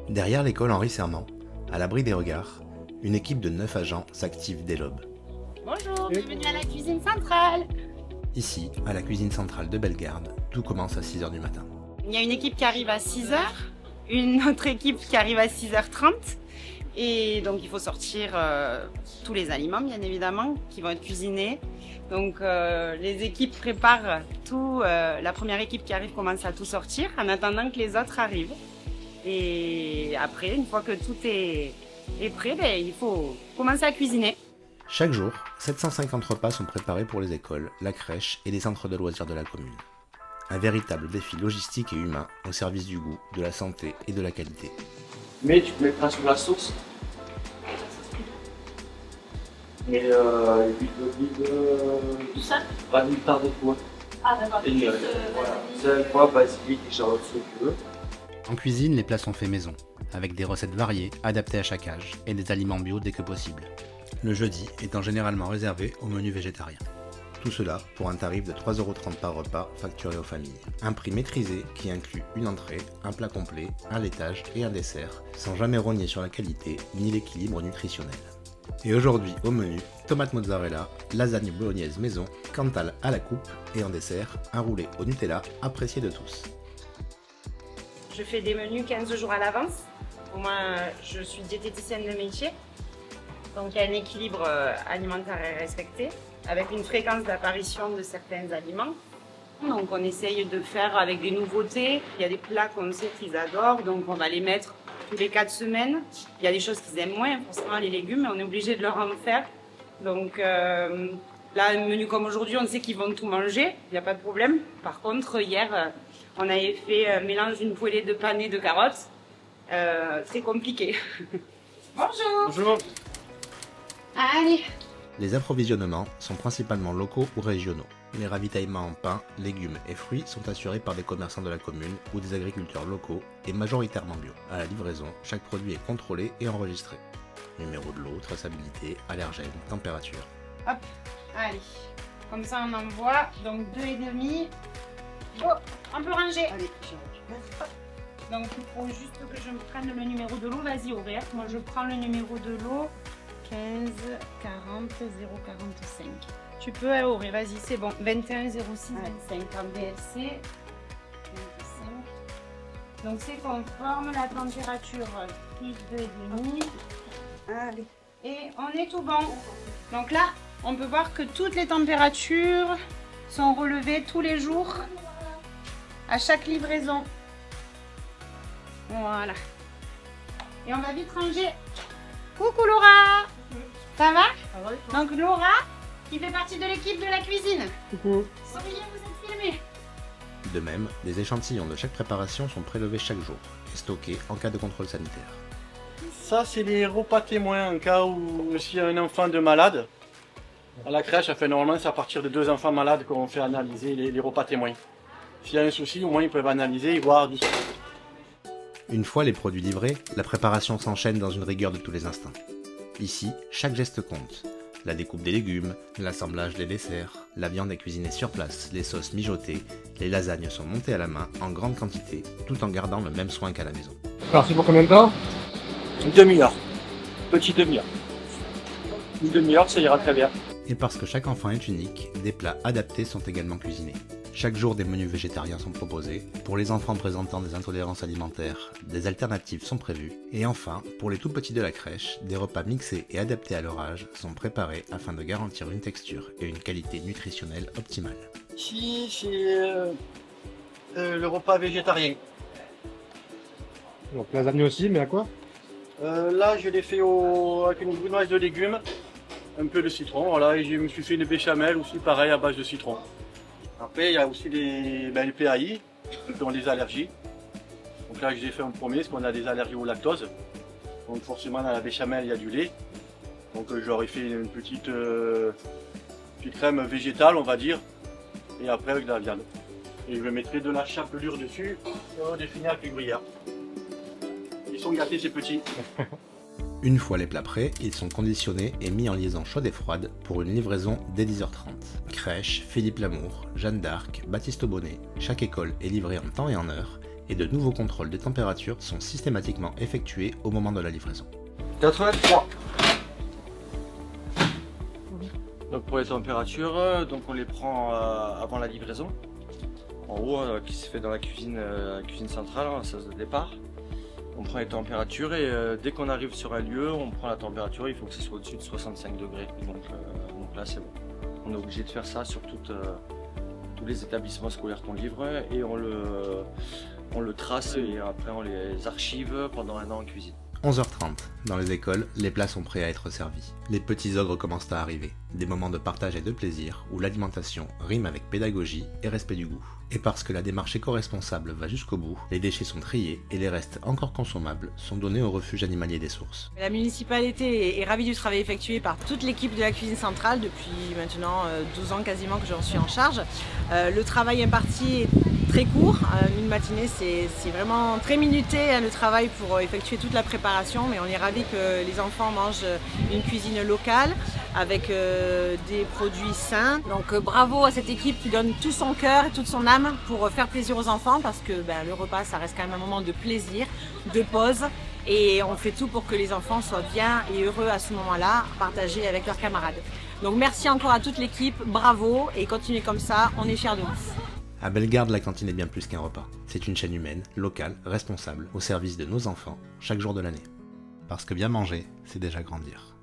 Derrière l'école Henri Serment, à l'abri des regards, une équipe de 9 agents s'active dès l'aube. Bonjour, bienvenue à la cuisine centrale. Ici, à la cuisine centrale de Bellegarde, tout commence à 6 h du matin. Il y a une équipe qui arrive à 6 h, une autre équipe qui arrive à 6 h 30. Et donc il faut sortir tous les aliments, bien évidemment, qui vont être cuisinés. Donc les équipes préparent tout. La première équipe qui arrive commence à tout sortir en attendant que les autres arrivent. Et après, une fois que tout est prêt, il faut commencer à cuisiner. Chaque jour, 750 repas sont préparés pour les écoles, la crèche et les centres de loisirs de la commune. Un véritable défi logistique et humain au service du goût, de la santé et de la qualité. Mais tu peux mettre sur la sauce. Et l'huile d'olive. Tout ça? Pas d'huile par de fois. Ah d'accord. Voilà. Sel, poivre, basilic et carottes si tu veux. En cuisine, les plats sont faits maison, avec des recettes variées, adaptées à chaque âge, et des aliments bio dès que possible. Le jeudi étant généralement réservé au menu végétarien. Tout cela pour un tarif de 3,30 € par repas facturé aux familles. Un prix maîtrisé qui inclut une entrée, un plat complet, un laitage et un dessert, sans jamais rogner sur la qualité ni l'équilibre nutritionnel. Et aujourd'hui au menu, tomate mozzarella, lasagne bolognaise maison, Cantal à la coupe et en dessert, un roulé au Nutella apprécié de tous. Je fais des menus 15 jours à l'avance. Moi, je suis diététicienne de métier. Donc il y a un équilibre alimentaire à respecter, avec une fréquence d'apparition de certains aliments. Donc on essaye de faire avec des nouveautés. Il y a des plats qu'on sait qu'ils adorent, donc on va les mettre tous les 4 semaines. Il y a des choses qu'ils aiment moins, forcément les légumes, mais on est obligé de leur en faire. Donc là, un menu comme aujourd'hui, on sait qu'ils vont tout manger, il n'y a pas de problème. Par contre, hier, on avait fait mélange d'une poêlée de panais de carottes. C'est compliqué. Bonjour. Bonjour. Allez. Les approvisionnements sont principalement locaux ou régionaux. Les ravitaillements en pain, légumes et fruits sont assurés par des commerçants de la commune ou des agriculteurs locaux et majoritairement bio. À la livraison, chaque produit est contrôlé et enregistré. Numéro de lot, traçabilité, allergènes, température. Hop, allez. Comme ça on envoie, donc 2,5. Oh, on peut ranger. Allez, je récupère. Donc il faut juste que je me prenne le numéro de lot. Vas-y, Auréa. Moi je prends le numéro de lot. 15 40 045. Tu peux, Auré, vas-y, c'est bon. 21 06 25 en BLC. 25. Donc c'est conforme, la température plus 2,5. Allez. Et on est tout bon. Donc là, on peut voir que toutes les températures sont relevées tous les jours à chaque livraison. Voilà. Et on va vite ranger. Coucou Laura. Ça va? Donc Laura, qui fait partie de l'équipe de la cuisine. Coucou. Souriez, vous êtes filmés. De même, des échantillons de chaque préparation sont prélevés chaque jour et stockés en cas de contrôle sanitaire. Ça, c'est les repas témoins en cas où s'il y a un enfant de malade. À la crèche, normalement, c'est à partir de 2 enfants malades qu'on fait analyser les repas témoins. S'il y a un souci, au moins ils peuvent analyser et voir d'où. Une fois les produits livrés, la préparation s'enchaîne dans une rigueur de tous les instants. Ici, chaque geste compte. La découpe des légumes, l'assemblage des desserts, la viande est cuisinée sur place, les sauces mijotées, les lasagnes sont montées à la main en grande quantité, tout en gardant le même soin qu'à la maison. Alors c'est pour combien de temps? Une demi-heure. Petite demi-heure. Une demi-heure, ça ira très bien. Et parce que chaque enfant est unique, des plats adaptés sont également cuisinés. Chaque jour, des menus végétariens sont proposés. Pour les enfants présentant des intolérances alimentaires, des alternatives sont prévues. Et enfin, pour les tout petits de la crèche, des repas mixés et adaptés à leur âge sont préparés afin de garantir une texture et une qualité nutritionnelle optimale. Ici, c'est le repas végétarien. Donc lasagne aussi, mais à quoi? Là, je l'ai fait avec une brunoise de légumes, un peu de citron, voilà, et je me suis fait une béchamel aussi, pareil, à base de citron. Après, il y a aussi les PAI, qui ont des allergies. Donc là, je l'ai fait en premier, parce qu'on a des allergies au lactose. Donc forcément, dans la béchamel, il y a du lait. Donc j'aurais fait une petite crème végétale, on va dire, et après avec de la viande. Et je mettrai de la chapelure dessus, et on va définir avec une gruyère. Ils sont gâtés, ces petits. Une fois les plats prêts, ils sont conditionnés et mis en liaison chaude et froide pour une livraison dès 10 h 30. Crèche, Philippe Lamour, Jeanne d'Arc, Baptiste Aubonnet, chaque école est livrée en temps et en heure et de nouveaux contrôles de température sont systématiquement effectués au moment de la livraison. 83. Donc pour les températures, donc on les prend avant la livraison. En haut, qui se fait dans la cuisine centrale, en sas de départ. On prend les températures et dès qu'on arrive sur un lieu, on prend la température, il faut que ce soit au-dessus de 65 degrés. Donc là c'est bon. On est obligé de faire ça sur tous les établissements scolaires qu'on livre et on le trace et après on les archive pendant 1 an en cuisine. 11h30, dans les écoles, les plats sont prêts à être servis. Les petits ogres commencent à arriver, des moments de partage et de plaisir où l'alimentation rime avec pédagogie et respect du goût. Et parce que la démarche éco-responsable va jusqu'au bout, les déchets sont triés et les restes encore consommables sont donnés au refuge animalier des Sources. La municipalité est ravie du travail effectué par toute l'équipe de la cuisine centrale depuis maintenant 12 ans quasiment que j'en suis en charge. Le travail imparti est très court, une matinée c'est vraiment très minuté le travail pour effectuer toute la préparation, mais on est ravis que les enfants mangent une cuisine locale avec des produits sains. Donc bravo à cette équipe qui donne tout son cœur et toute son âme pour faire plaisir aux enfants parce que le repas ça reste quand même un moment de plaisir, de pause et on fait tout pour que les enfants soient bien et heureux à ce moment-là, partagés avec leurs camarades. Donc merci encore à toute l'équipe, bravo et continuez comme ça, on est fiers de vous. À Bellegarde, la cantine est bien plus qu'un repas. C'est une chaîne humaine, locale, responsable, au service de nos enfants, chaque jour de l'année. Parce que bien manger, c'est déjà grandir.